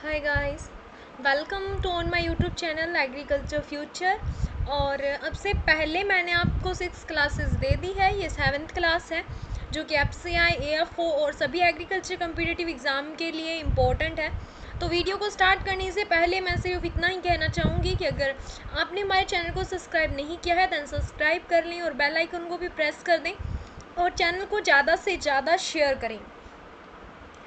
Hi guys, welcome to on my YouTube channel agriculture future. और अब से पहले मैंने आपको 6 क्लासेस दे दी है। ये 7th क्लास है जो कि FCI, AFO और सभी एग्रीकल्चर कम्पिटिटिव एग्ज़ाम के लिए इम्पोर्टेंट है। तो वीडियो को स्टार्ट करने से पहले मैं सिर्फ इतना ही कहना चाहूँगी कि अगर आपने हमारे चैनल को सब्सक्राइब नहीं किया है दैन सब्सक्राइब कर लें और बेल आइकन को भी प्रेस कर दें और चैनल को ज़्यादा से ज़्यादा शेयर करें।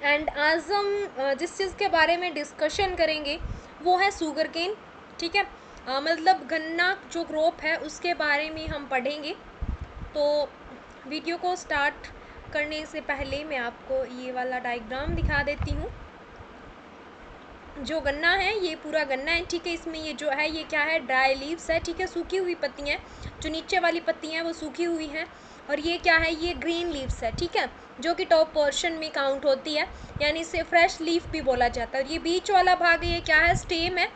एंड आज हम जिस चीज़ के बारे में डिस्कशन करेंगे वो है शुगर केन। ठीक है, मतलब गन्ना जो क्रॉप है उसके बारे में हम पढ़ेंगे। तो वीडियो को स्टार्ट करने से पहले मैं आपको ये वाला डायग्राम दिखा देती हूँ। जो गन्ना है ये पूरा गन्ना है। ठीक है, इसमें ये जो है ये क्या है, ड्राई लीव्स है। ठीक है, सूखी हुई पत्तियाँ, जो नीचे वाली पत्तियाँ हैं वो सूखी हुई हैं। और ये क्या है, ये ग्रीन लीव्स है। ठीक है, जो कि टॉप पोर्शन में काउंट होती है, यानी इसे फ्रेश लीफ भी बोला जाता है। और ये बीच वाला भाग ये क्या है, स्टेम है,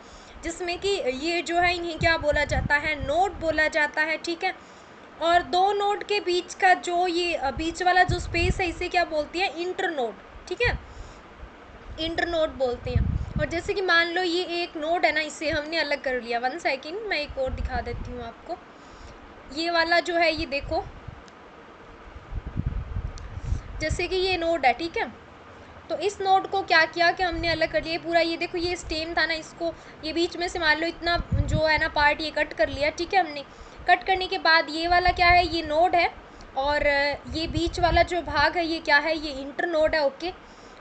जिसमें कि ये जो है इन्हें क्या बोला जाता है, नोड बोला जाता है। ठीक है, और दो नोड के बीच का जो ये बीच वाला जो स्पेस है इसे क्या बोलती है, इंटरनोड। ठीक है, इंटरनोड बोलते हैं। और जैसे कि मान लो ये एक नोड है ना, इसे हमने अलग कर लिया। 1 सेकेंड, मैं एक और दिखा देती हूँ आपको। ये वाला जो है ये देखो, जैसे कि ये नोड है। ठीक है, तो इस नोड को क्या किया कि हमने अलग कर लिया पूरा। ये देखो, ये स्टेम था ना, इसको ये बीच में से मान लो इतना जो है ना पार्ट ये कट कर लिया। ठीक है, हमने कट करने के बाद ये वाला क्या है, ये नोड है। और ये बीच वाला जो भाग है ये क्या है, ये इंटर नोड है। ओके,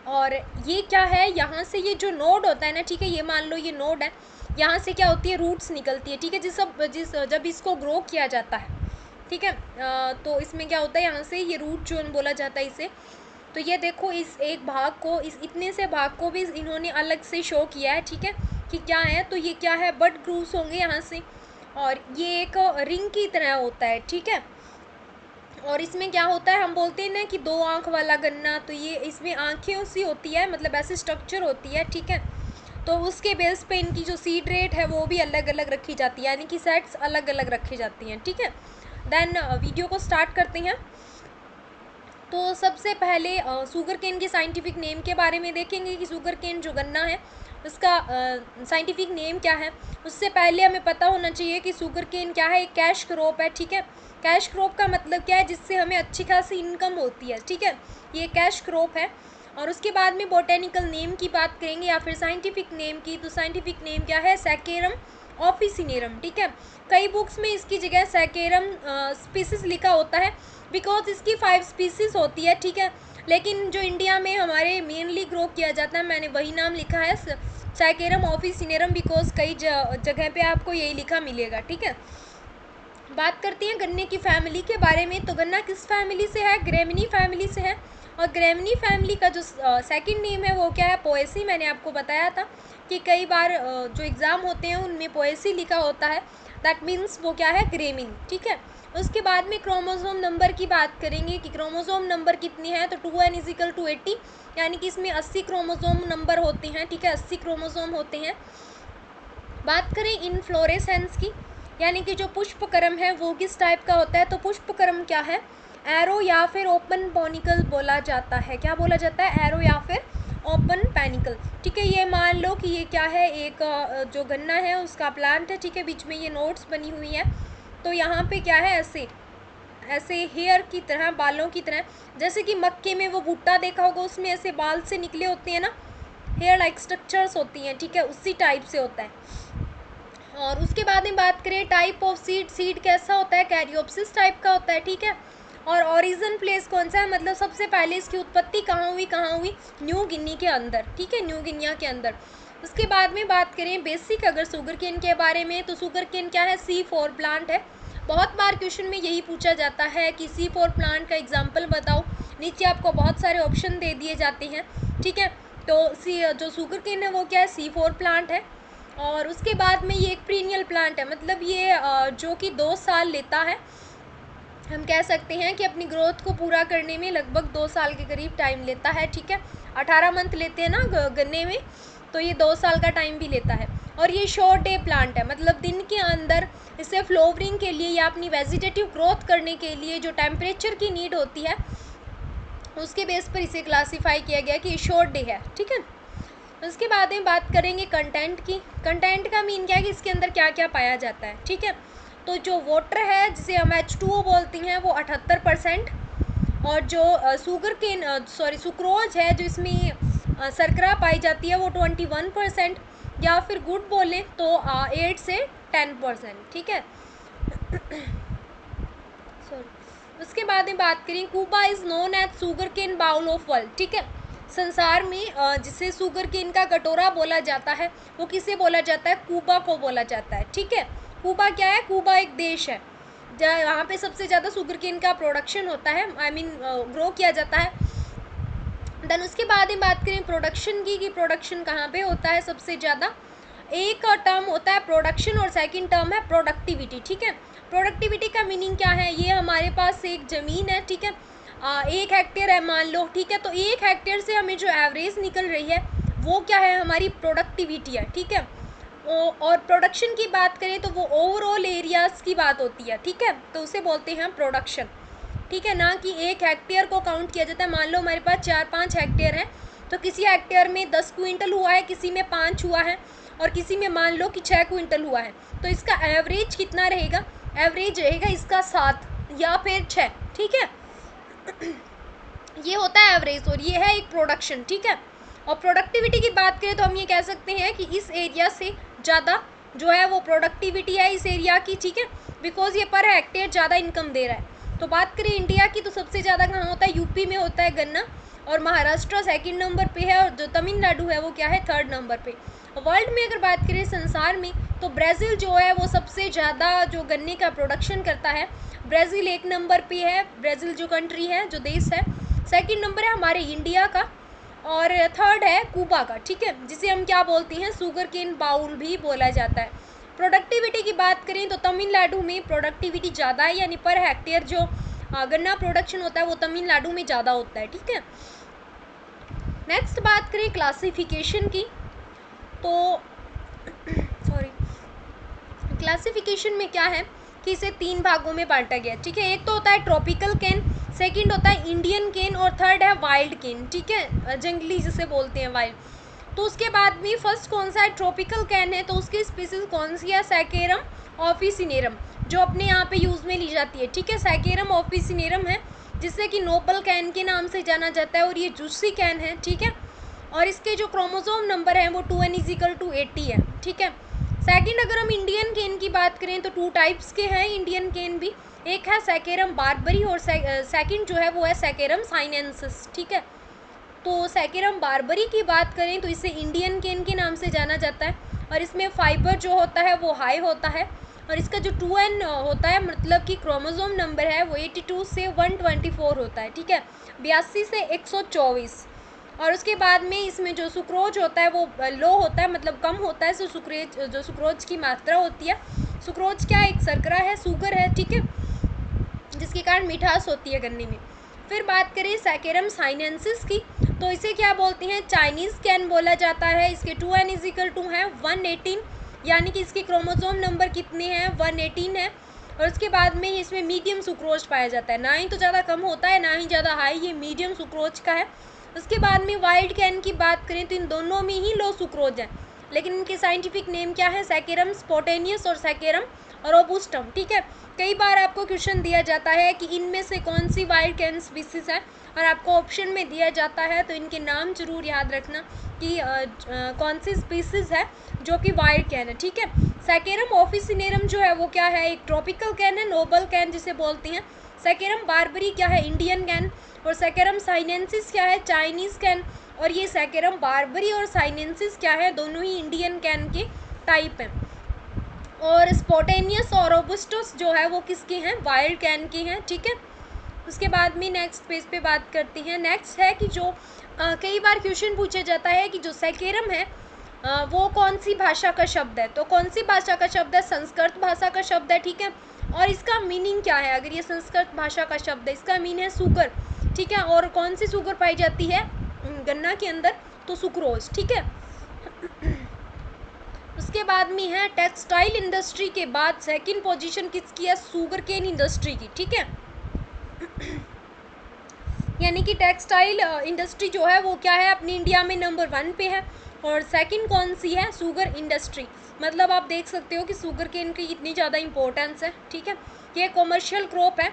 और ये क्या है, यहाँ से ये जो नोड होता है ना, ठीक है, ये मान लो ये नोड है, यहाँ से क्या होती है, रूट्स निकलती है। ठीक है, जब इसको ग्रो किया जाता है, ठीक है, तो इसमें क्या होता है, यहाँ से ये रूट जोन बोला जाता है इसे। तो ये देखो, इस एक भाग को, इस इतने से भाग को भी इन्होंने अलग से शो किया है। ठीक है, कि क्या है, तो ये क्या है, बड ग्रूव्स होंगे यहाँ से, और ये एक रिंग की तरह होता है। ठीक है, और इसमें क्या होता है, हम बोलते हैं ना कि 2 आँख वाला गन्ना, तो ये इसमें आँखें सी होती है, मतलब ऐसी स्ट्रक्चर होती है। ठीक है, तो उसके बेस पे इनकी जो सीड रेट है वो भी अलग अलग रखी जाती है, यानी कि सेट्स अलग अलग रखी जाती हैं। ठीक है, देन वीडियो को स्टार्ट करते हैं। तो सबसे पहले शुगर केन के साइंटिफिक नेम के बारे में देखेंगे कि शुगर केन जो गन्ना है उसका साइंटिफिक नेम क्या है। उससे पहले हमें पता होना चाहिए कि शुगर केन क्या है, एक कैश क्रॉप है। ठीक है, कैश क्रॉप का मतलब क्या है, जिससे हमें अच्छी खासी इनकम होती है। ठीक है, ये कैश क्रॉप है। और उसके बाद में बोटेनिकल नेम की बात करेंगे या फिर साइंटिफिक नेम की, तो साइंटिफिक नेम क्या है, सैकेरम ऑफिसिनेरम। ठीक है, कई बुक्स में इसकी जगह सैकेरम स्पीसीज लिखा होता है, बिकॉज इसकी 5 स्पीसीज होती है। ठीक है, लेकिन जो इंडिया में हमारे मेनली ग्रो किया जाता है, मैंने वही नाम लिखा है, सैकेरम ऑफिसिनेरम, बिकॉज कई जगह पे आपको यही लिखा मिलेगा। ठीक है, बात करते हैं गन्ने की फैमिली के बारे में। तो गन्ना किस फैमिली से है, ग्रेमिनी फैमिली से है। और ग्रेमिनी फैमिली का जो सेकंड नेम है वो क्या है, पोएसी। मैंने आपको बताया था कि कई बार जो एग्ज़ाम होते हैं उनमें पोएसी लिखा होता है, दैट मीन्स वो क्या है, ग्रेमिनी। ठीक है, उसके बाद में क्रोमोसोम नंबर की बात करेंगे कि क्रोमोसोम नंबर कितनी है, तो 2n = 80, यानी कि इसमें 80 क्रोमोसोम नंबर होते हैं। ठीक है, 80 क्रोमोसोम होते हैं। बात करें इनफ्लोरेसेंस की, यानी कि जो पुष्पक्रम है वो किस टाइप का होता है, तो पुष्पक्रम क्या है, एरो या फिर ओपन पॉनिकल बोला जाता है। क्या बोला जाता है, एरो या फिर ओपन पैनिकल। ठीक है, ये मान लो कि ये क्या है, एक जो गन्ना है उसका प्लांट है। ठीक है, बीच में ये नोट्स बनी हुई है, तो यहाँ पे क्या है, ऐसे ऐसे हेयर की तरह, बालों की तरह, जैसे कि मक्के में वो भुट्टा देखा होगा, उसमें ऐसे बाल से निकले होते हैं ना, हेयर लाइक स्ट्रक्चर्स होती हैं। ठीक है, उसी टाइप से होता है। और उसके बाद में बात करें टाइप ऑफ सीड, सीड कैसा होता है, कैरियोप्सिस टाइप का होता है। ठीक है, और ओरिजिन प्लेस कौन सा है, मतलब सबसे पहले इसकी उत्पत्ति कहाँ हुई, न्यू गिनी के अंदर। ठीक है, न्यू गिनिया के अंदर। उसके बाद में बात करें बेसिक अगर शुगर केन के बारे में, तो शुगर केन क्या है, C4 प्लांट है। बहुत बार क्वेश्चन में यही पूछा जाता है कि C4 प्लांट का एग्जाम्पल बताओ। नीचे आपको बहुत सारे ऑप्शन दे दिए जाते हैं। ठीक है, तो जो शुगर केन है वो क्या है, C4 प्लांट है। और उसके बाद में ये एक पीरियड प्लांट है, मतलब ये जो कि 2 साल लेता है। हम कह सकते हैं कि अपनी ग्रोथ को पूरा करने में लगभग 2 साल के करीब टाइम लेता है। ठीक है, 18 मंथ लेते हैं ना गन्ने में, तो ये 2 साल का टाइम भी लेता है। और ये शॉर्ट डे प्लांट है, मतलब दिन के अंदर इसे फ्लोवरिंग के लिए या अपनी वेजिटेटिव ग्रोथ करने के लिए जो टेम्परेचर की नीड होती है उसके बेस पर इसे क्लासीफाई किया गया कि शॉर्ट डे है। ठीक है, उसके बाद में बात करेंगे कंटेंट की। कंटेंट का मीन क्या है कि इसके अंदर क्या क्या पाया जाता है, ठीक है। तो जो वाटर है जिसे हम H2O बोलते हैं वो 78%, और जो सुक्रोज है जो इसमें शर्करा पाई जाती है वो 21%, या फिर गुड़ बोलें तो 8 से 10%, ठीक है। सॉरी। उसके बाद में बात करें, Cuba is known as sugar cane bowl of world, ठीक है। संसार में जिसे शुगर केन का कटोरा बोला जाता है वो किसे बोला जाता है, कूबा को बोला जाता है, ठीक है। कूबा क्या है, कूबा एक देश है वहाँ पे सबसे ज़्यादा शुगर केन का प्रोडक्शन होता है, ग्रो किया जाता है। देन उसके बाद में बात करें प्रोडक्शन की, कि प्रोडक्शन कहाँ पे होता है सबसे ज़्यादा। एक टर्म होता है प्रोडक्शन और सेकंड टर्म है प्रोडक्टिविटी, ठीक है। प्रोडक्टिविटी का मीनिंग क्या है, ये हमारे पास एक ज़मीन है, ठीक है, 1 हेक्टेयर है मान लो, ठीक है। तो 1 हेक्टेयर से हमें जो एवरेज निकल रही है वो क्या है, हमारी प्रोडक्टिविटी है, ठीक है। और प्रोडक्शन की बात करें तो वो ओवरऑल एरियाज़ की बात होती है, ठीक है, तो उसे बोलते हैं प्रोडक्शन, ठीक है। ना कि 1 हेक्टेयर को काउंट किया जाता है। मान लो हमारे पास 4-5 हेक्टेयर है, तो किसी हेक्टेयर में 10 क्विंटल हुआ है, किसी में 5 हुआ है, और किसी में मान लो कि 6 क्विंटल हुआ है, तो इसका एवरेज कितना रहेगा, एवरेज रहेगा इसका 7 या फिर 6, ठीक है। ये होता है एवरेज, और ये है एक प्रोडक्शन, ठीक है। और प्रोडक्टिविटी की बात करें तो हम ये कह सकते हैं कि इस एरिया से ज़्यादा जो है वो प्रोडक्टिविटी है इस एरिया की, ठीक है, बिकॉज ये पर हेक्टेयर ज़्यादा इनकम दे रहा है। तो बात करें इंडिया की तो सबसे ज़्यादा कहाँ होता है, यूपी में होता है गन्ना, और महाराष्ट्र सेकंड नंबर पे है, और जो तमिलनाडु है वो क्या है, 3rd नंबर पे। वर्ल्ड में अगर बात करें संसार में तो ब्राज़ील जो है वो सबसे ज़्यादा जो गन्ने का प्रोडक्शन करता है। ब्राज़ील 1 नंबर पे है, ब्राज़ील जो कंट्री है, जो देश है। सेकंड नंबर है हमारे इंडिया का, और 3rd है कूबा का, ठीक है, जिसे हम क्या बोलते हैं, शुगर केन बाउल भी बोला जाता है। प्रोडक्टिविटी की बात करें तो तमिलनाडु में प्रोडक्टिविटी ज़्यादा है, यानी पर हेक्टेयर जो गन्ना प्रोडक्शन होता है वो तमिलनाडु में ज़्यादा होता है, ठीक है। नेक्स्ट बात करें क्लासिफिकेशन की, तो सॉरी, क्लासिफिकेशन में क्या है कि इसे 3 भागों में बांटा गया, ठीक है। एक तो होता है ट्रॉपिकल केन, सेकंड होता है इंडियन केन, और 3rd है वाइल्ड केन, ठीक है, जंगली जिसे बोलते हैं वाइल्ड। तो उसके बाद में फर्स्ट कौन सा है, ट्रॉपिकल कैन है, तो उसकी स्पीसीज कौन सी है, सैकेरम ऑफिसिनेरम, जो अपने यहाँ पे यूज़ में ली जाती है, ठीक है। सैकेरम ऑफिसिनेरम है, जिससे कि नोबल कैन के नाम से जाना जाता है, और ये जूसी कैन है, ठीक है। और इसके जो क्रोमोसोम नंबर है वो 2n=80 है, ठीक है। सेकंड अगर हम इंडियन केन की बात करें तो 2 टाइप्स के हैं इंडियन केन भी, एक है सैकेरम बार्बरी, और सेकंड जो है वो है सैकेरम साइनेंसिस, ठीक है। तो सैकेरम बार्बरी की बात करें तो इसे इंडियन केन के नाम से जाना जाता है, और इसमें फाइबर जो होता है वो हाई होता है, और इसका जो 2n होता है मतलब कि क्रोमोसोम नंबर है वो 82 से 124 होता है, ठीक है, 82 से 124। और उसके बाद में इसमें जो सुक्रोज होता है वो लो होता है, मतलब कम होता है, जो सुक्रोज की मात्रा होती है। सुक्रोज क्या, एक शर्करा है, शुगर है, ठीक है, जिसके कारण मिठास होती है गन्ने में। फिर बात करें सैकेरम साइनेंसिस की, तो इसे क्या बोलते हैं, चाइनीज़ कैन बोला जाता है। इसके 2n=2 है 118, यानी कि इसके क्रोमोसोम नंबर कितने हैं, 118 है। और उसके बाद में इसमें मीडियम सुक्रोज पाया जाता है, ना ही तो ज़्यादा कम होता है ना ही ज़्यादा हाई, ये मीडियम सुक्रोज का है। उसके बाद में वाइल्ड कैन की बात करें तो इन दोनों में ही लो सुक्रोज है, लेकिन इनके साइंटिफिक नेम क्या है, सैकेरम स्पोटेनियस और सैकेरम रोबुस्टम, ठीक है। कई बार आपको क्वेश्चन दिया जाता है कि इनमें से कौन सी वाइल्ड कैन स्पीसीज है, और आपको ऑप्शन में दिया जाता है, तो इनके नाम जरूर याद रखना कि कौन सी स्पीसीज है जो कि वाइल्ड कैन है, ठीक है। सैकेरम ऑफिसिनेरम जो है वो क्या है, एक ट्रॉपिकल कैन है, नोबल कैन जिसे बोलते हैं। सैकेरम बार्बरी क्या है, इंडियन कैन, और सैकेरम साइनेंसिस क्या है, चाइनीज़ कैन। और ये सैकेरम बार्बरी और साइनेंसिस क्या है, दोनों ही इंडियन कैन के टाइप हैं। और स्पोटेनियस और रोबस्टस जो है वो किसके हैं, वाइल्ड कैन के हैं, ठीक है। उसके बाद में नेक्स्ट पेज पे बात करते हैं। नेक्स्ट है कि जो कई बार क्वेश्चन पूछा जाता है कि जो सैकेरम है वो कौन सी भाषा का शब्द है, तो कौन सी भाषा का शब्द है, संस्कृत भाषा का शब्द है, ठीक है। और इसका मीनिंग क्या है, अगर ये संस्कृत भाषा का शब्द है, इसका मीन है शुगर, ठीक है। और कौन सी शुगर पाई जाती है गन्ना के अंदर, तो सुक्रोज, ठीक है। उसके बाद में है टेक्सटाइल इंडस्ट्री के बाद सेकंड पोजीशन किसकी है, शुगर केन इंडस्ट्री की, ठीक है। यानी कि टेक्सटाइल इंडस्ट्री जो है वो क्या है, अपनी इंडिया में नंबर 1 पे है। और सेकंड कौन सी है, शुगर इंडस्ट्री। मतलब आप देख सकते हो कि शुगर केन की इतनी ज़्यादा इंपॉर्टेंस है, ठीक है। ये कॉमर्शियल क्रॉप है,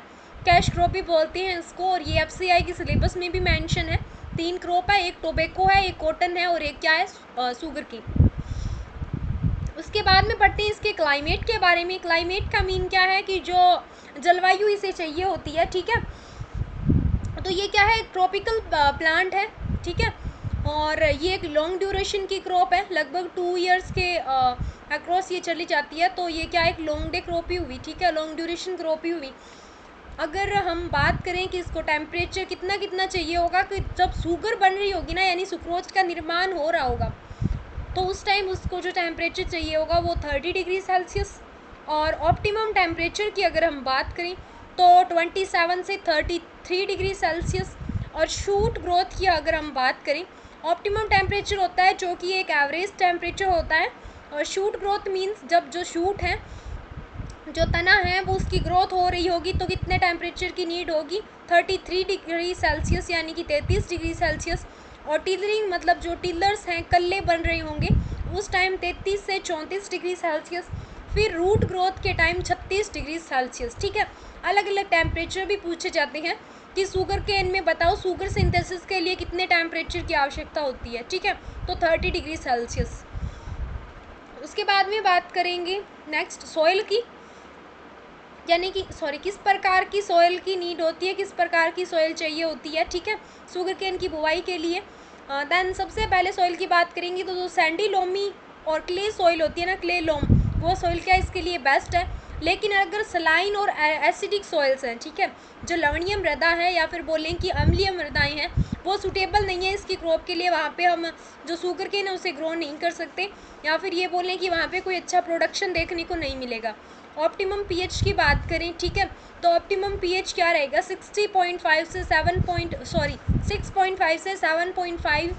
कैश क्रॉप भी बोलते हैं इसको, और ये FCI की सिलेबस में भी मेंशन है। 3 क्रॉप है, एक टोबैको है, एक कॉटन है और एक क्या है, शुगर की। उसके बाद में पढ़ते हैं इसके क्लाइमेट के बारे में। क्लाइमेट का मीन क्या है कि जो जलवायु इसे चाहिए होती है, ठीक है। तो ये क्या है, ट्रॉपिकल प्लांट है, ठीक है। और ये एक लॉन्ग ड्यूरेशन की क्रॉप है, लगभग 2 ईयर्स के अक्रॉस ये चली जाती है। तो ये क्या है, एक लॉन्ग डे क्रॉप ही हुई, ठीक है, लॉन्ग ड्यूरेशन क्रॉप ही हुई। अगर हम बात करें कि इसको टेम्परेचर कितना कितना चाहिए होगा, कि जब शुगर बन रही होगी ना, यानी सुक्रोज का निर्माण हो रहा होगा, तो उस टाइम उसको जो टेम्परेचर चाहिए होगा वो 30 डिग्री सेल्सियस। और ऑप्टिमम टेम्परेचर की अगर हम बात करें तो 27 से 33 डिग्री सेल्सियस। और शूट ग्रोथ की अगर हम बात करें, ऑप्टिमम टेम्परेचर होता है जो कि एक एवरेज टेम्परेचर होता है, और शूट ग्रोथ मीन्स जब जो शूट है, जो तना है, वो उसकी ग्रोथ हो रही होगी तो कितने टेम्परेचर की नीड होगी, 33 डिग्री सेल्सियस यानी कि 33 डिग्री सेल्सियस। और टिलरिंग मतलब जो टिलर्स हैं, कल्ले बन रहे होंगे, उस टाइम 33 से 34 डिग्री सेल्सियस। फिर रूट ग्रोथ के टाइम 36 डिग्री सेल्सियस, ठीक है। अलग अलग टेम्परेचर भी पूछे जाते हैं कि शुगर केन में बताओ शुगर सिंथेसिस के लिए कितने टेम्परेचर की आवश्यकता होती है, ठीक है, तो 30 डिग्री सेल्सियस। उसके बाद में बात करेंगे नेक्स्ट सॉइल की, यानी कि किस प्रकार की सॉइल की नीड होती है, किस प्रकार की सॉइल चाहिए होती है, ठीक है, शुगर केन की बुवाई के लिए। देन सबसे पहले सॉइल की बात करेंगे तो जो सैंडी लोमी और क्ले सॉइल होती है ना, क्ले लोम, वो सॉइल क्या इसके लिए बेस्ट है। लेकिन अगर सलाइन और एसिडिक सॉइल्स हैं, ठीक है, जो लवणीय मृदा है या फिर बोलें कि अम्लीय मृदाएँ हैं, वो सूटेबल नहीं है इसकी क्रॉप के लिए, वहाँ पे हम जो शुगर केन है उसे ग्रो नहीं कर सकते, या फिर ये बोलें कि वहाँ पे कोई अच्छा प्रोडक्शन देखने को नहीं मिलेगा। ऑप्टिमम पीएच की बात करें, ठीक है, तो ऑप्टिमम पीएच क्या रहेगा, 6.5 से 7.5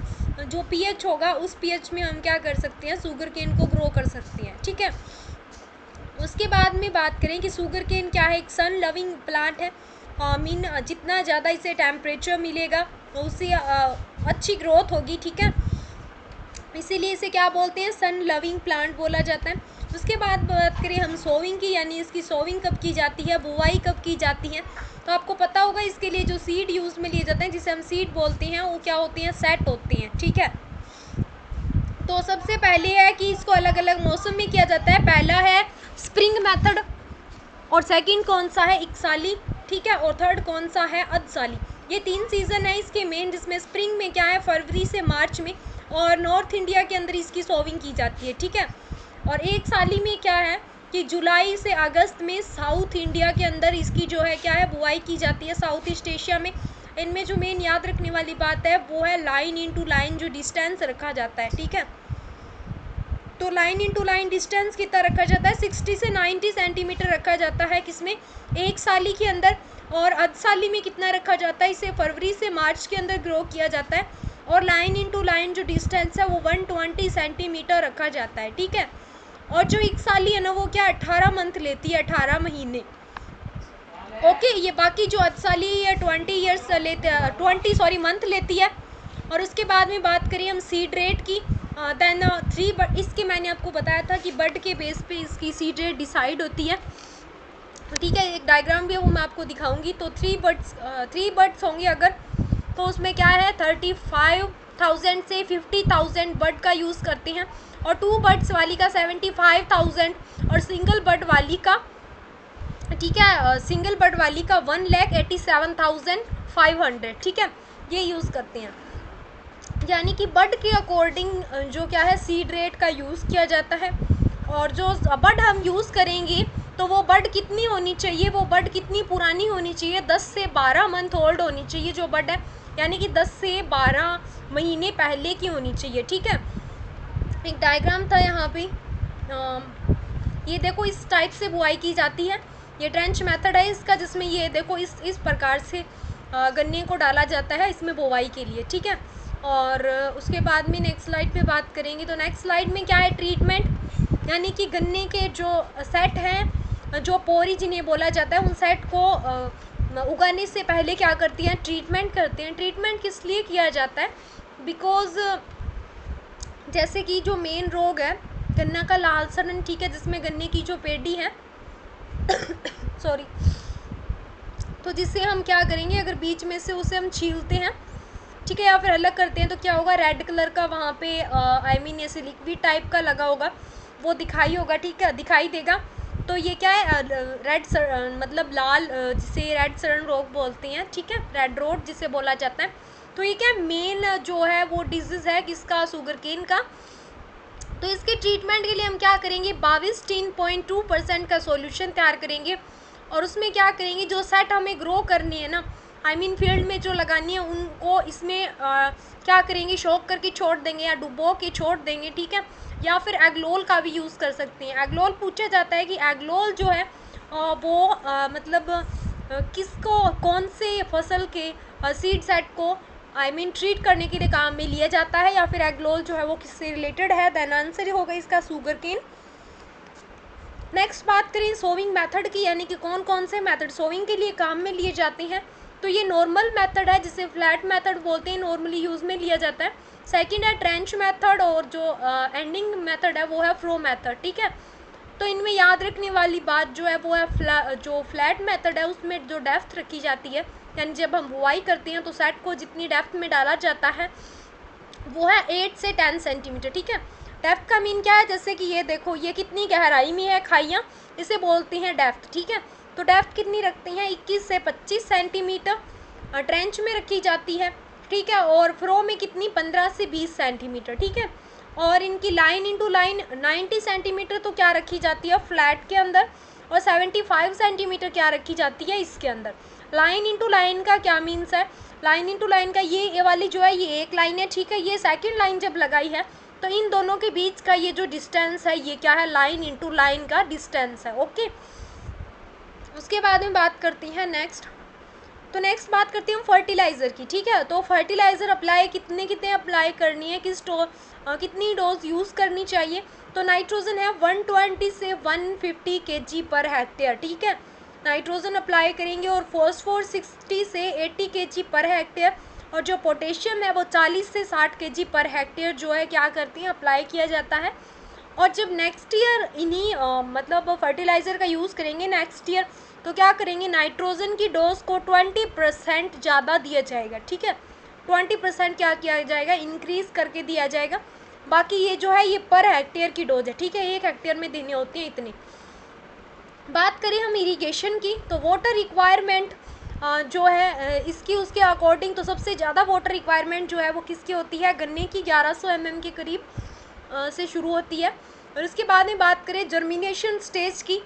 जो पीएच होगा, उस पीएच में हम क्या कर सकते हैं, शुगर केन को ग्रो कर सकते हैं, ठीक है। उसके बाद में बात करें कि शुगर केन क्या है, एक सन लविंग प्लांट है, मीन जितना ज़्यादा इसे टेम्परेचर मिलेगा उससे अच्छी ग्रोथ होगी, ठीक है, इसीलिए इसे क्या बोलते हैं, सन लविंग प्लांट बोला जाता है। उसके बाद बात करें हम सोविंग की, यानी इसकी सोविंग कब की जाती है, बुवाई कब की जाती है, तो आपको पता होगा इसके लिए जो सीड यूज़ में लिए जाते हैं, जिसे हम सीड बोलते हैं, वो क्या होते हैं, सेट होते हैं, ठीक है। तो सबसे पहले है कि इसको अलग अलग मौसम में किया जाता है। पहला है स्प्रिंग मेथड, और सेकंड कौन सा है, इकसाली, ठीक है, और थर्ड कौन सा है, अदसाली। ये 3 सीज़न है इसके मेन, जिसमें स्प्रिंग में क्या है, फरवरी से मार्च में, और नॉर्थ इंडिया के अंदर इसकी सोविंग की जाती है, ठीक है। और एक साली में क्या है कि जुलाई से अगस्त में साउथ इंडिया के अंदर इसकी जो है क्या है, बुआई की जाती है, साउथ ईस्ट एशिया में। इनमें जो मेन याद रखने वाली बात है वो है लाइन इनटू लाइन जो डिस्टेंस रखा जाता है, ठीक है। तो लाइन इनटू लाइन डिस्टेंस कितना रखा जाता है, 60 से 90 सेंटीमीटर रखा जाता है, किसमें, एक साली के अंदर। और अधसाली में कितना रखा जाता है, इसे फरवरी से मार्च के अंदर ग्रो किया जाता है, और लाइन इनटू लाइन जो डिस्टेंस है वो 120 सेंटीमीटर रखा जाता है, ठीक है। और जो एक साली है ना, वो क्या 18 मंथ लेती है, 18 महीने, ओके। ये बाकी जो अधसाली है 20 मंथ लेती है। और उसके बाद में बात करें हम सीड रेट की, देन 3 बट, इसके मैंने आपको बताया था कि बर्ड के बेस पे इसकी सीड रेट डिसाइड होती है, ठीक है। एक डायग्राम भी है वो मैं आपको दिखाऊंगी। तो 3 बर्ड्स होंगे अगर, तो उसमें क्या है 35,000 से 50,000 बर्ड का यूज़ करते हैं, और 2 बर्ड्स वाली का 75,000, और सिंगल बर्ड वाली का, ठीक है, सिंगल बर्ड वाली का 1,87,500, ठीक है, ये यूज़ करते हैं। यानी कि बर्ड के अकॉर्डिंग जो क्या है, सीड रेट का यूज़ किया जाता है। और जो बर्ड हम यूज़ करेंगे तो वो बर्ड कितनी होनी चाहिए, वो बर्ड कितनी पुरानी होनी चाहिए, 10 से 12 मंथ ओल्ड होनी चाहिए जो बर्ड है, यानी कि 10 से 12 महीने पहले की होनी चाहिए, ठीक है। एक डायग्राम था यहाँ पे, ये देखो इस टाइप से बुआई की जाती है, ये ट्रेंच मेथड है इसका, जिसमें ये देखो इस प्रकार से गन्ने को डाला जाता है इसमें बुवाई के लिए, ठीक है। और उसके बाद में नेक्स्ट स्लाइड पे बात करेंगे। तो नेक्स्ट स्लाइड में क्या है, ट्रीटमेंट, यानी कि गन्ने के जो सेट हैं, जो पोरी जिन्हें बोला जाता है, उन सेट को उगाने से पहले क्या करती हैं, ट्रीटमेंट करते हैं। ट्रीटमेंट किस लिए किया जाता है, बिकॉज जैसे कि जो मेन रोग है गन्ना का लाल सड़न, ठीक है, जिसमें गन्ने की जो पेडी है सॉरी, तो जिससे हम क्या करेंगे, अगर बीच में से उसे हम छीलते हैं, ठीक है, या फिर अलग करते हैं, तो क्या होगा, रेड कलर का वहाँ पे आई मीन ऐसे लिक्विड टाइप का लगा होगा, वो दिखाई होगा, ठीक है, दिखाई देगा। तो ये क्या है, रेड मतलब लाल, जिसे रेड सड़न रोग बोलते हैं, ठीक है, रेड रोड जिसे बोला जाता है। तो ये क्या मेन जो है वो डिजीज़ है किसका, शुगर केन का। तो इसके ट्रीटमेंट के लिए हम क्या करेंगे, 22.2% का सॉल्यूशन तैयार करेंगे, और उसमें क्या करेंगे, जो सेट हमें ग्रो करनी है ना, आई मीन फील्ड में जो लगानी है, उनको इसमें क्या करेंगे, शॉक करके छोड़ देंगे या डुबो के छोड़ देंगे, ठीक है, या फिर एग्लोल का भी यूज़ कर सकते हैं। एग्लोल पूछा जाता है कि एग्लोल जो है वो मतलब किसको, कौन से फसल के सीड सेट को आई मीन ट्रीट करने के लिए काम में लिया जाता है, या फिर एग्लोल जो है वो किससे रिलेटेड है, देन आंसर होगा इसका शुगर केन। नेक्स्ट बात करें सोविंग मेथड की, यानी कि कौन कौन से मेथड सोविंग के लिए काम में लिए जाते हैं। तो ये नॉर्मल मेथड है जिसे फ्लैट मेथड बोलते हैं, नॉर्मली यूज़ में लिया जाता है। सेकंड है ट्रेंच मेथड, और जो एंडिंग मेथड है वो है फ्रो मेथड, ठीक है। तो इनमें याद रखने वाली बात जो है वो है जो फ्लैट मेथड है उसमें जो डेप्थ रखी जाती है, यानी जब हम बुआई करते हैं तो सेट को जितनी डेप्थ में डाला जाता है वो है 8 से 10 सेंटीमीटर, ठीक है। डेप्थ का मीन क्या है, जैसे कि ये देखो ये कितनी गहराई में है खाइयाँ, इसे बोलते हैं डेप्थ, ठीक है। तो डेप्थ कितनी रखते हैं, 21 से 25 सेंटीमीटर ट्रेंच में रखी जाती है, ठीक है, और फ्रो में कितनी 15 से 20 सेंटीमीटर, ठीक है। और इनकी लाइन इंटू लाइन 90 सेंटीमीटर तो क्या रखी जाती है फ्लैट के अंदर, और 75 सेंटीमीटर क्या रखी जाती है इसके अंदर। लाइन इंटू लाइन का क्या मीन्स है, लाइन इंटू लाइन का ये वाली जो है ये एक लाइन है, ठीक है, ये सेकंड लाइन जब लगाई है तो इन दोनों के बीच का ये जो डिस्टेंस है ये क्या है, लाइन इंटू लाइन का डिस्टेंस है, ओके। उसके बाद में बात करते हैं नेक्स्ट, तो नेक्स्ट बात करते हैं हम फर्टिलाइज़र की, ठीक है। तो फर्टिलाइज़र अप्लाई कितने अप्लाई करनी है, कितनी डोज यूज़ करनी चाहिए। तो नाइट्रोजन है 120 से 150 kg पर हेक्टेयर, ठीक है, नाइट्रोजन अप्लाई करेंगे, और फॉस्फोर 60 से 80 kg पर हेक्टेयर, और जो पोटेशियम है वो 40 से 60 kg पर हेक्टेयर जो है क्या करती हैं, अप्लाई किया जाता है। और जब नेक्स्ट ईयर इन्हीं मतलब फर्टिलाइज़र का यूज़ करेंगे नेक्स्ट ईयर, तो क्या करेंगे, नाइट्रोजन की डोज को 20% ज़्यादा दिया जाएगा, ठीक है, 20% क्या किया जाएगा, इंक्रीज़ करके दिया जाएगा। बाकी ये जो है ये पर हेक्टेयर की डोज है, ठीक है, 1 हेक्टेयर में देनी होती है इतनी। बात करें हम इरिगेशन की, तो वाटर रिक्वायरमेंट जो है इसकी उसके अकॉर्डिंग तो सबसे ज़्यादा वाटर रिक्वायरमेंट जो है वो किसकी होती है, गन्ने की 1100 mm के करीब से शुरू होती है। और उसके बाद में बात करें जर्मिनेशन स्टेज की,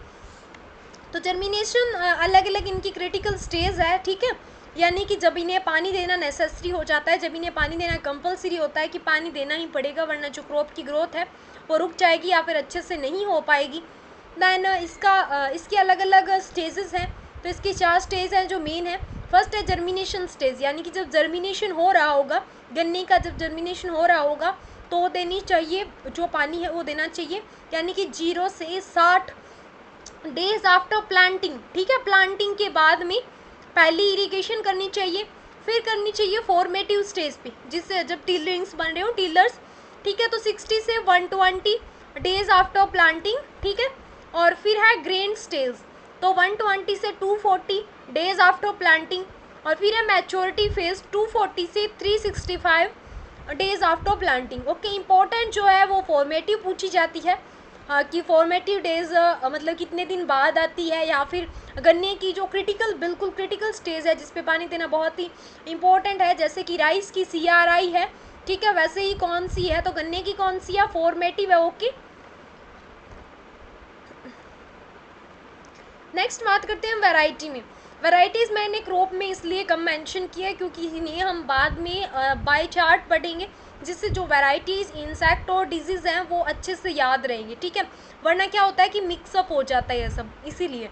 तो जर्मिनेशन अलग अलग इनकी क्रिटिकल स्टेज है, ठीक है, यानी कि जब इन्हें पानी देना नेसेसरी हो जाता है, जब इन्हें पानी देना कंपलसरी होता है कि पानी देना ही पड़ेगा, वरना जो क्रॉप की ग्रोथ है वो रुक जाएगी या फिर अच्छे से नहीं हो पाएगी। दैन इसके अलग अलग स्टेजेस हैं, तो इसकी 4 स्टेज हैं जो मेन है। फर्स्ट है जर्मिनेशन स्टेज, यानी कि जब जर्मिनेशन हो रहा होगा गन्ने का, जब जर्मिनेशन हो रहा होगा तो देनी चाहिए, जो पानी है वो देना चाहिए, यानी कि 0 से 60 डेज आफ्टर प्लांटिंग, ठीक है, प्लांटिंग के बाद में पहली इरिगेशन करनी चाहिए, फिर करनी चाहिए फॉर्मेटिव स्टेज पे, जिससे जब टिलरिंग्स बन रहे हो टिलर्स, ठीक है, तो 60 से 120 डेज आफ्टर प्लांटिंग, ठीक है, और फिर है ग्रेन स्टेज, तो 120 से 240 डेज आफ्टर प्लांटिंग, और फिर है मैच्योरिटी फेज 240 से 365 days after planting, okay. Important जो है वो फॉर्मेटिव पूछी जाती है कि फॉर्मेटिव डेज मतलब कितने दिन बाद आती है, या फिर गन्ने की जो बिल्कुल क्रिटिकल स्टेज है जिस पे पानी देना बहुत ही इंपॉर्टेंट है, जैसे कि राइस की CRI है, ठीक है, वैसे ही कौन सी है, तो गन्ने की कौन सी है, फॉर्मेटिव है, ओके। नेक्स्ट बात करते हैं वैरायटी में। वैरायटीज़ मैंने क्रॉप में इसलिए कम मेंशन किया है क्योंकि इन्हें हम बाद में बाय चार्ट पढ़ेंगे, जिससे जो वैरायटीज़ इंसेक्ट और डिजीज़ हैं वो अच्छे से याद रहेंगे, ठीक है, वरना क्या होता है कि मिक्सअप हो जाता है ये सब, इसीलिए।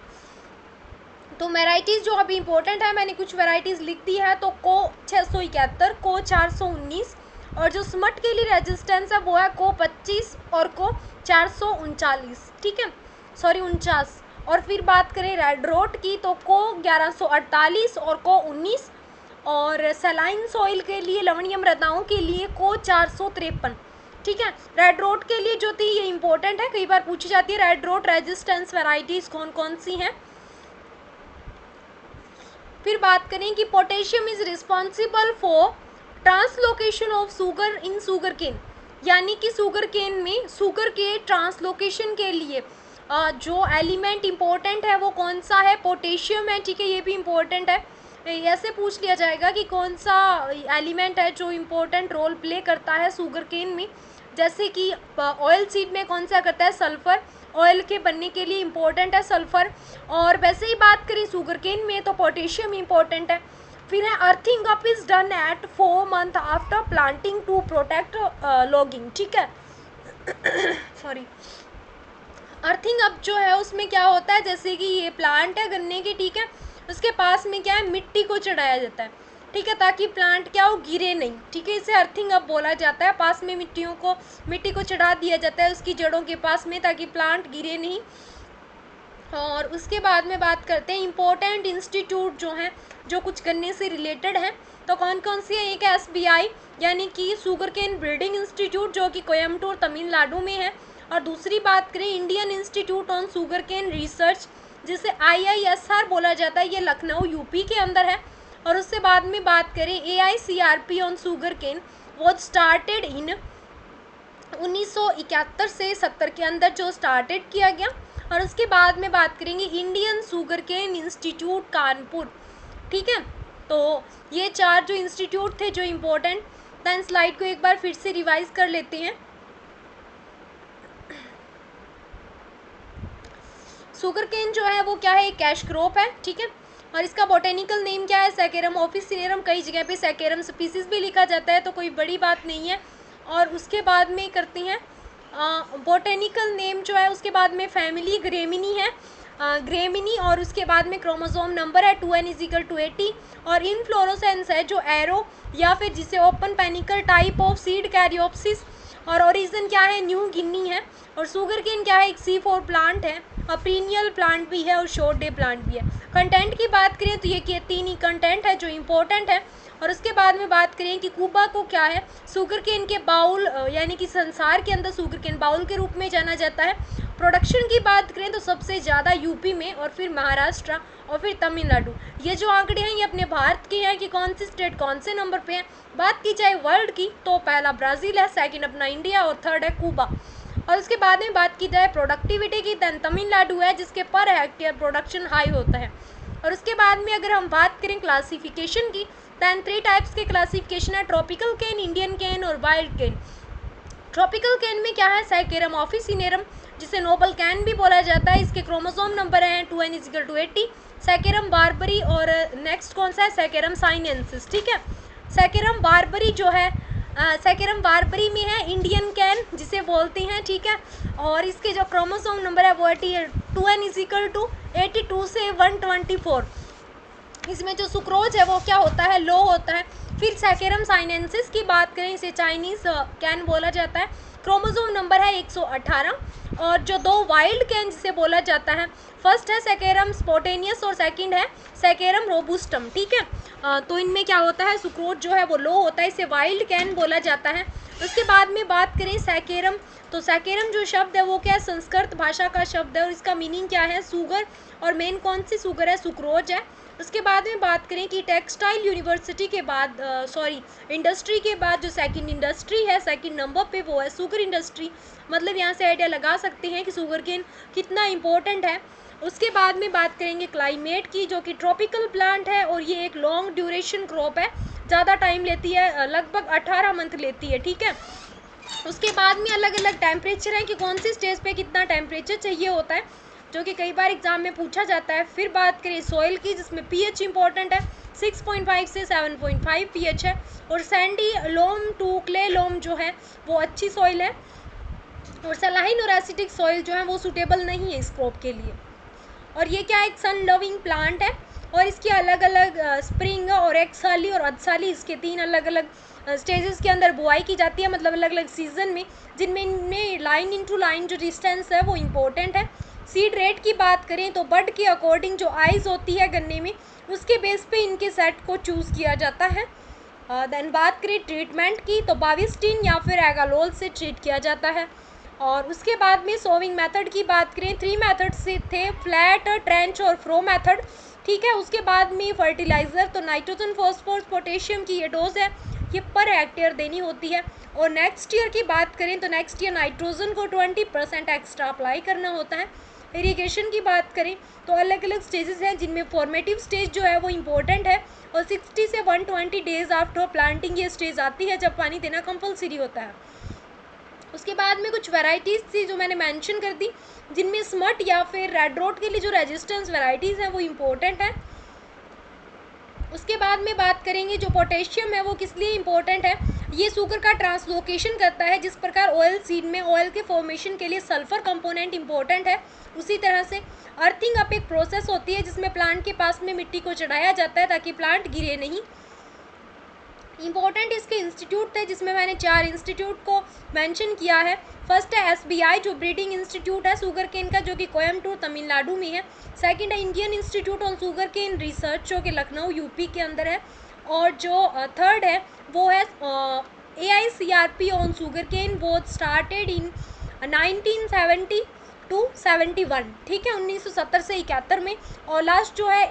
तो वैरायटीज़ जो अभी इंपॉर्टेंट है, मैंने कुछ वैरायटीज़ लिख दी है, तो को 671, को 419, और जो स्मट के लिए रेजिस्टेंस है वो है को 25 और को 439, ठीक है, सॉरी 49। और फिर बात करें रेड रोट की, तो को 1148 और को 19, और सलाइन सॉइल के लिए लवणीय मृदाओं के लिए को 453, ठीक है। रेड रोट के लिए जो थी ये इंपॉर्टेंट है, कई बार पूछी जाती है। रेड रोट रेजिस्टेंस वेराइटीज कौन कौन सी हैं। फिर बात करें कि potassium is responsible for translocation of sugar in sugarcane, यानी कि शुगर केन में शुगर के ट्रांसलोकेशन के लिए जो एलिमेंट इम्पोर्टेंट है वो कौन सा है, पोटेशियम है। ठीक है, ये भी इम्पोर्टेंट है। ऐसे पूछ लिया जाएगा कि कौन सा एलिमेंट है जो इम्पोर्टेंट रोल प्ले करता है शुगर केन में, जैसे कि ऑयल सीड में कौन सा करता है, सल्फर। ऑयल के बनने के लिए इम्पोर्टेंट है सल्फर। और वैसे ही बात करें शुगर केन में तो पोटेशियम इम्पोर्टेंट है। फिर है earthing up is done at 4 months after planting to protect logging. ठीक है सॉरी, अर्थिंग अप जो है उसमें क्या होता है, जैसे कि ये प्लांट है गन्ने की, ठीक है, उसके पास में क्या है, मिट्टी को चढ़ाया जाता है। ठीक है, ताकि प्लांट क्या हो, गिरे नहीं। ठीक है, इसे अर्थिंग अप बोला जाता है। पास में मिट्टी को चढ़ा दिया जाता है उसकी जड़ों के पास में, ताकि प्लांट गिरे नहीं। और उसके बाद में बात करते हैं इम्पोर्टेंट इंस्टीट्यूट जो हैं, जो कुछ गन्ने से रिलेटेड हैं, तो कौन कौन सी है। एक SBI यानी कि शुगर केन ब्रीडिंग इंस्टीट्यूट, जो कि कोयम्बटूर तमिलनाडु में है। और दूसरी बात करें Indian Institute on sugarcane research, जिसे IISR बोला जाता है, ये लखनऊ UP के अंदर है। और उससे बाद में बात करें AICRP on sugarcane was started in 1971 से 70 के अंदर जो स्टार्टेड किया गया। और उसके बाद में बात करेंगे Indian sugarcane institute Kanpur. ठीक है, तो ये 4 जो इंस्टीट्यूट थे जो इम्पोर्टेंट। देन स्लाइड को एक बार फिर से रिवाइज कर लेते हैं। शुगर केन जो है वो क्या है, एक कैश क्रॉप है। ठीक है, और इसका बोटेनिकल नेम क्या है, सैकेरम ऑफिसिनेरम। कई जगह पे सैकेरम स्पीसीज भी लिखा जाता है, तो कोई बड़ी बात नहीं है। और उसके बाद में करते हैं बोटेनिकल नेम जो है, उसके बाद में फैमिली ग्रेमिनी है, ग्रेमिनी। और उसके बाद में क्रोमोसोम नंबर है 2n=80। और इनफ्लोरोसेंस है जो एरो या फिर जिसे open panicle type of seed caryopsis. और ओरिजिन क्या है, न्यू गिनी है। और शुगर केन क्या है, एक C4 प्लांट है, और पीनियल प्लांट भी है और शॉर्ट डे प्लांट भी है। कंटेंट की बात करें तो ये 3 ही कंटेंट है जो इम्पोर्टेंट है। और उसके बाद में बात करें कि क्यूबा को क्या है, शुगर केन के बाउल यानी कि संसार के अंदर शुगर केन बाउल के रूप में जाना जाता है। प्रोडक्शन की बात करें तो सबसे ज़्यादा UP में, और फिर महाराष्ट्र, और फिर तमिलनाडु। ये जो आंकड़े हैं ये अपने भारत के हैं कि कौन सी स्टेट कौन से नंबर पे है। बात की जाए वर्ल्ड की तो पहला ब्राज़ील है, सेकंड अपना इंडिया, और थर्ड है क्यूबा। और उसके बाद में बात की जाए प्रोडक्टिविटी की, दैन तमिलनाडु है जिसके पर हेक्टेयर प्रोडक्शन हाई होता है। और उसके बाद में अगर हम बात करें क्लासिफिकेशन की, दैन 3 टाइप्स के क्लासिफिकेशन है, ट्रॉपिकल केन, इंडियन केन और वाइल्ड केन। ट्रॉपिकल कैन में क्या है, सैकेरम ऑफिसिनेरम, जिसे नोबल कैन भी बोला जाता है। इसके क्रोमोसोम नंबर हैं 2n=80। सैकेरम बारबरी, और नेक्स्ट कौन सा है, सैकेरम साइनेंसिस। ठीक है, सैकेरम बारबरी जो है, सैकेरम बारबरी में है इंडियन कैन जिसे बोलते हैं। ठीक है, और इसके जो क्रोमोसोम नंबर है वो 2n=82 से 124। इसमें जो सुक्रोज है वो क्या होता है, लो होता है। फिर सैकेरम साइनेंसिस की बात करें, इसे चाइनीज़ कैन बोला जाता है। क्रोमोसोम नंबर है 118। और जो 2 वाइल्ड कैन जिसे बोला जाता है, फर्स्ट है सैकेरम स्पॉटेनियस और सेकंड है सैकेरम रोबुस्टम। ठीक है, तो इनमें क्या होता है, सुक्रोज जो है वो लो होता है, इसे वाइल्ड कैन बोला जाता है। उसके बाद में बात करें सैकेरम, तो सैकेरम जो शब्द है वो क्या है, संस्कृत भाषा का शब्द है, और इसका मीनिंग क्या है, शुगर। और मेन कौन सी शुगर है, सुक्रोज है। उसके बाद में बात करें कि टेक्सटाइल यूनिवर्सिटी के बाद इंडस्ट्री के बाद जो सेकंड इंडस्ट्री है, सेकंड नंबर पे वो है शुगर इंडस्ट्री। मतलब यहाँ से आइडिया लगा सकते हैं कि शुगर केन कितना इम्पोर्टेंट है। उसके बाद में बात करेंगे क्लाइमेट की, जो कि ट्रॉपिकल प्लांट है और ये एक लॉन्ग ड्यूरेशन क्रॉप है, ज़्यादा टाइम लेती है, लगभग 18 मंथ लेती है। ठीक है, उसके बाद में अलग अलग टेम्परेचर है कि कौन सी स्टेज पे कितना टेम्परेचर चाहिए होता है, जो कि कई बार एग्जाम में पूछा जाता है। फिर बात करें सॉइल की, जिसमें pH इंपॉर्टेंट है, 6.5 से 7.5 pH है। और सैंडी लोम टू क्ले लोम जो है वो अच्छी सॉइल है, और सलाइन और एसिडिक सॉइल जो है वो सूटेबल नहीं है इस क्रॉप के लिए। और ये क्या एक सन लविंग प्लांट है, और इसकी अलग अलग स्प्रिंग और एक साली और अधसाली, इसके 3 अलग अलग स्टेजेस के अंदर बुआई की जाती है, मतलब अलग अलग सीजन में, जिनमें इनमें लाइन इनटू लाइन जो डिस्टेंस है वो इम्पोर्टेंट है। सीड रेट की बात करें तो बड के अकॉर्डिंग जो आइज़ होती है गन्ने में, उसके बेस पे इनके सेट को चूज़ किया जाता है। देन बात करें ट्रीटमेंट की तो बाविस्टिन या फिर एगालोल से ट्रीट किया जाता है। और उसके बाद में सोविंग मेथड की बात करें, 3 मेथड से थे, फ्लैट, ट्रेंच और फ्रो मेथड। ठीक है, उसके बाद में फर्टिलाइज़र तो नाइट्रोजन, फॉस्फोरस, पोटेशियम की ये डोज है, ये पर हेक्टेयर देनी होती है। और नेक्स्ट ईयर की बात करें तो नेक्स्ट ईयर नाइट्रोजन को 20% एक्स्ट्रा अप्लाई करना होता है। इरिगेशन की बात करें तो अलग अलग स्टेजेस हैं, जिनमें फॉर्मेटिव स्टेज जो है वो इम्पोर्टेंट है, और 60 से 120 डेज आफ्टर प्लांटिंग ये स्टेज आती है जब पानी देना कंपलसरी होता है। उसके बाद में कुछ वैरायटीज़ थी जो मैंने मेंशन कर दी, जिनमें स्मट या फिर रेड रोड के लिए जो रेजिस्टेंस वैरायटीज़ हैं वो इम्पोर्टेंट है। उसके बाद में बात करेंगे जो पोटेशियम है वो किस लिए इम्पोर्टेंट है, ये शुगर का ट्रांसलोकेशन करता है। जिस प्रकार ऑयल सीड में ऑयल के फॉर्मेशन के लिए सल्फर कंपोनेंट इम्पोर्टेंट है, उसी तरह से अर्थिंग अप एक प्रोसेस होती है जिसमें प्लांट के पास में मिट्टी को चढ़ाया जाता है ताकि प्लांट गिरे नहीं। इम्पोर्टेंट इसके इंस्टीट्यूट थे, जिसमें मैंने 4 इंस्टीट्यूट को मेंशन किया है। फर्स्ट है SBI जो ब्रीडिंग इंस्टीट्यूट है शुगर केन का, जो कि कोयम्बटूर तमिलनाडु में है। सेकंड है Indian Institute on sugarcane research जो कि लखनऊ यूपी के अंदर है। और जो थर्ड है वो है AICRP ऑन शुगर केन, वो स्टार्टेड इन 1970 टू 71, ठीक है, 1970 से 71 में। और लास्ट जो है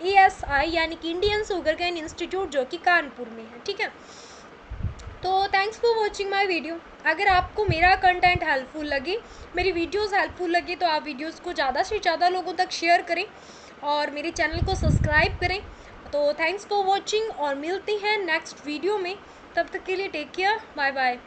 ASI यानी कि इंडियन शुगर केन इंस्टीट्यूट जो कि कानपुर में है। ठीक है, तो thanks for watching my video. अगर आपको मेरा कंटेंट हेल्पफुल लगे, मेरी वीडियोस हेल्पफुल लगे, तो आप वीडियोस को ज़्यादा से ज़्यादा लोगों तक शेयर करें और मेरे चैनल को सब्सक्राइब करें। तो थैंक्स फॉर वॉचिंग और मिलते हैं नेक्स्ट वीडियो में, तब तक के लिए टेक केयर, बाय बाय।